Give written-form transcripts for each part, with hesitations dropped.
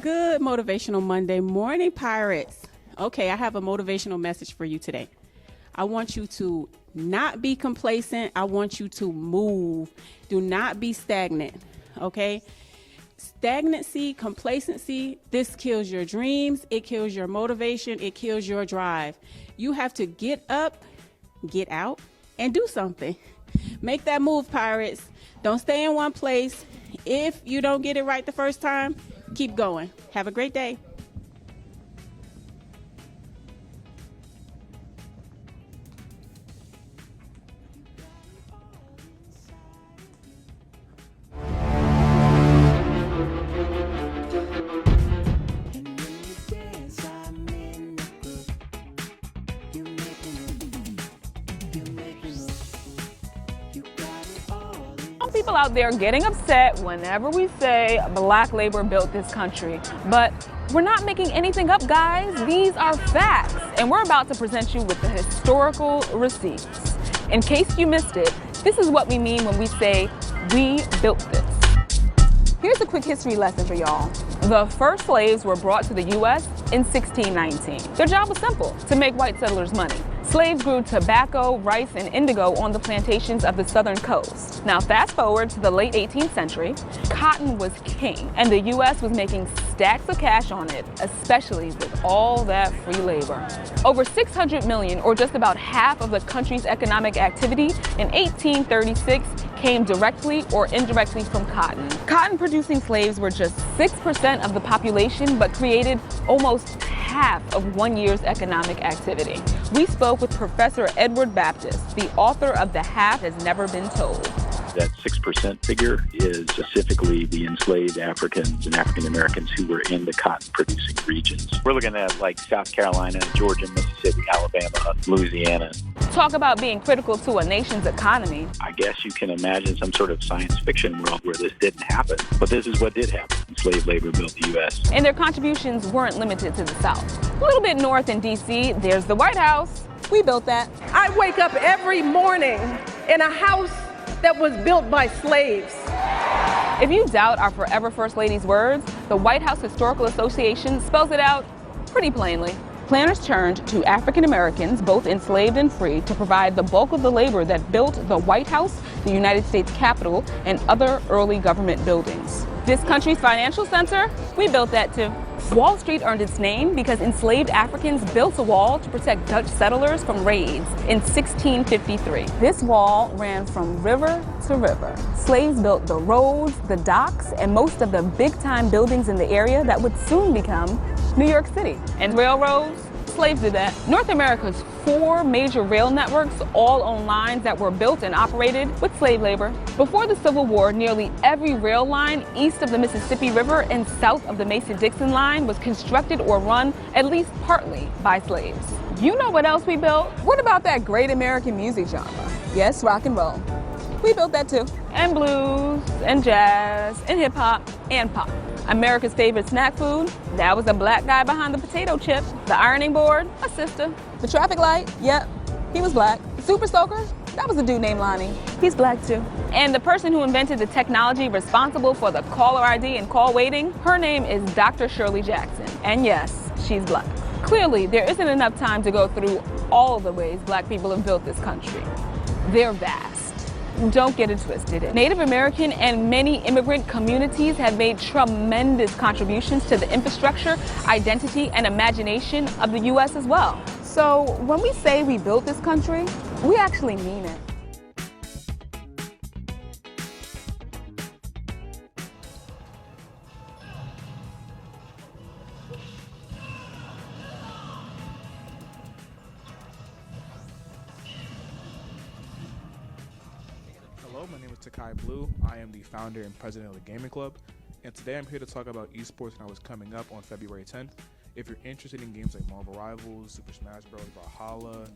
Good Motivational Monday morning, Pirates. Okay, I have a motivational message for you today. I want you to not be complacent. I want you to move. Do not be stagnant, okay? Stagnancy, complacency, this kills your dreams. It kills your motivation. It kills your drive. You have to get up, get out, and do something. Make that move, Pirates. Don't stay in one place. If you don't get it right the first time, keep going. Have a great day. People out there getting upset whenever we say black labor built this country. But we're not making anything up, guys. These are facts. And we're about to present you with the historical receipts. In case you missed it, this is what we mean when we say we built this. Here's a quick history lesson for y'all. The first slaves were brought to the U.S. in 1619. Their job was simple: to make white settlers money. Slaves grew tobacco, rice, and indigo on the plantations of the southern coast. Now fast forward to the late 18th century, cotton was king, and the U.S. was making stacks of cash on it, especially with all that free labor. Over 600 million, or just about half of the country's economic activity in 1836 came directly or indirectly from cotton. Cotton-producing slaves were just 6% of the population, but created almost half of 1 year's economic activity. We spoke with Professor Edward Baptist, the author of The Half Has Never Been Told. That 6% figure is specifically the enslaved Africans and African Americans who were in the cotton-producing regions. We're looking at like South Carolina, Georgia, Mississippi, Alabama, Louisiana. Talk about being critical to a nation's economy. I guess you can imagine some sort of science fiction world where this didn't happen, but this is what did happen. Slave labor built the U.S. And their contributions weren't limited to the South. A little bit north in D.C., there's the White House. We built that. I wake up every morning in a house that was built by slaves. If you doubt our forever First Lady's words, the White House Historical Association spells it out pretty plainly. Planners turned to African Americans, both enslaved and free, to provide the bulk of the labor that built the White House, the United States Capitol, and other early government buildings. This country's financial center, we built that too. Wall Street earned its name because enslaved Africans built a wall to protect Dutch settlers from raids in 1653. This wall ran from river to river. Slaves built the roads, the docks, and most of the big-time buildings in the area that would soon become New York City. And railroads, slaves did that. North America's 4 major rail networks all own lines that were built and operated with slave labor. Before the Civil War, nearly every rail line east of the Mississippi River and south of the Mason-Dixon line was constructed or run at least partly by slaves. You know what else we built? What about that great American music genre? Yes, rock and roll. We built that too. And blues, and jazz, and hip hop, and pop. America's favorite snack food, that was a black guy behind the potato chip. The ironing board, a sister. The traffic light, yep, he was black. The super soaker, that was a dude named Lonnie. He's black too. And the person who invented the technology responsible for the caller ID and call waiting, her name is Dr. Shirley Jackson. And yes, she's black. Clearly, there isn't enough time to go through all the ways black people have built this country. They're vast. Don't get it twisted. Native American and many immigrant communities have made tremendous contributions to the infrastructure, identity, and imagination of the U.S. as well. So when we say we built this country, we actually mean it. Hello, my name is Takai Blue. I am the founder and president of the Gaming Club, and today I'm here to talk about esports and how it's coming up on February 10th. If you're interested in games like Marvel Rivals, Super Smash Bros. Brawlhalla,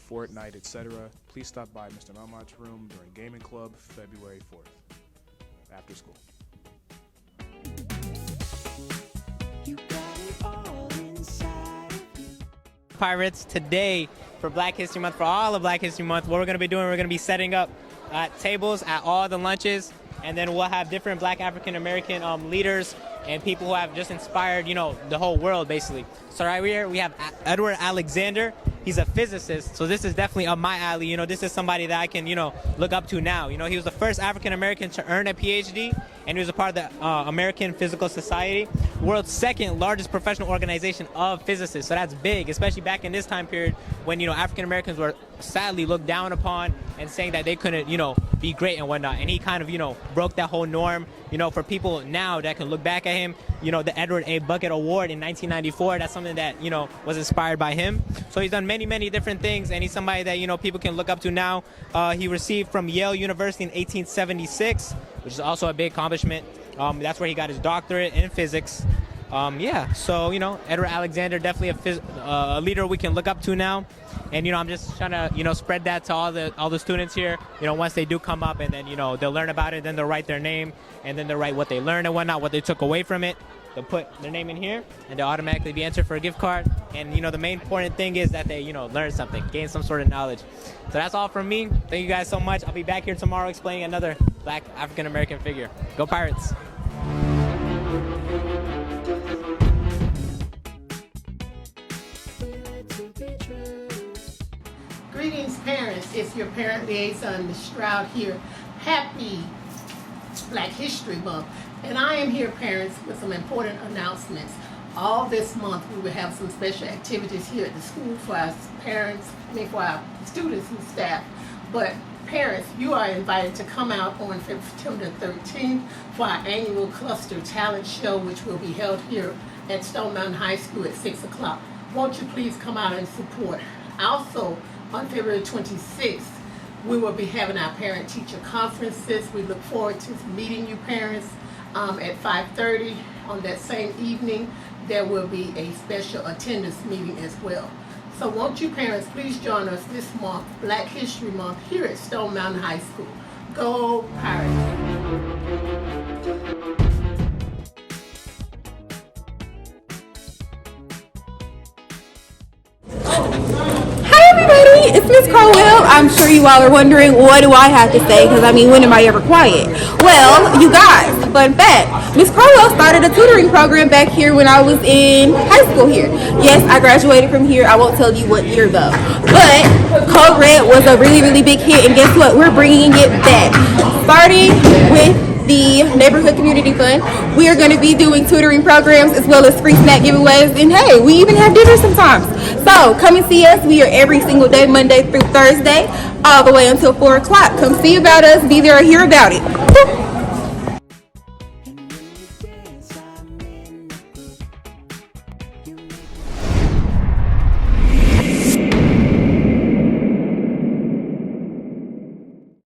Fortnite, etc., please stop by Mr. Melmott's room during Gaming Club February 4th, after school. Pirates, today for Black History Month, for all of Black History Month, what we're going to be doing, we're going to be setting up tables at all the lunches and then we'll have different Black African American leaders and people who have just inspired, the whole world, basically. So right here we have Edward Alexander. He's a physicist, so this is definitely up my alley. This is somebody that I can, look up to now. He was the first African American to earn a PhD, and he was a part of the American Physical Society, world's second largest professional organization of physicists. So that's big, especially back in this time period when, African Americans were sadly looked down upon and saying that they couldn't, be great and whatnot. And he kind of, broke that whole norm, for people now that can look back at him, the Edward A. Bucket Award in 1994, that's something that, was inspired by him. So he's done many different things, and he's somebody that, people can look up to now. He received from Yale University in 1876, which is also a big accomplishment. That's where he got his doctorate in physics. So, Edward Alexander, definitely a leader we can look up to now. And, I'm just trying to, spread that to all the students here, once they do come up, and then, they'll learn about it, then they'll write their name, and then they'll write what they learned and whatnot, what they took away from it. They'll put their name in here, and they'll automatically be entered for a gift card. And, the main important thing is that they, learn something, gain some sort of knowledge. So that's all from me. Thank you guys so much. I'll be back here tomorrow explaining another Black African-American figure. Go Pirates! Greetings, parents. It's your parent liaison, Ms. Stroud here. Happy Black History Month. And I am here, parents, with some important announcements. All this month, we will have some special activities here at the school for our for our students and staff. But parents, you are invited to come out on September 13th for our annual Cluster Talent Show, which will be held here at Stone Mountain High School at 6 o'clock. Won't you please come out and support? Also, on February 26th, we will be having our parent-teacher conferences. We look forward to meeting you parents at 5:30. On that same evening, there will be a special attendance meeting as well. So won't you parents please join us this month, Black History Month, here at Stone Mountain High School. Go Pirates! It's Miss Crowell. I'm sure you all are wondering, what do I have to say? Because when am I ever quiet? Well, you guys, fun fact, Miss Crowell started a tutoring program back here when I was in high school here. Yes, I graduated from here. I won't tell you what year though. But Code Red was a really big hit, and guess what? We're bringing it back. Starting with the Neighborhood Community Fund, we are going to be doing tutoring programs as well as free snack giveaways, and hey, we even have dinner sometimes. So come and see us. We are every single day, Monday through Thursday, all the way until 4 o'clock. Come see about us, be there or hear about it.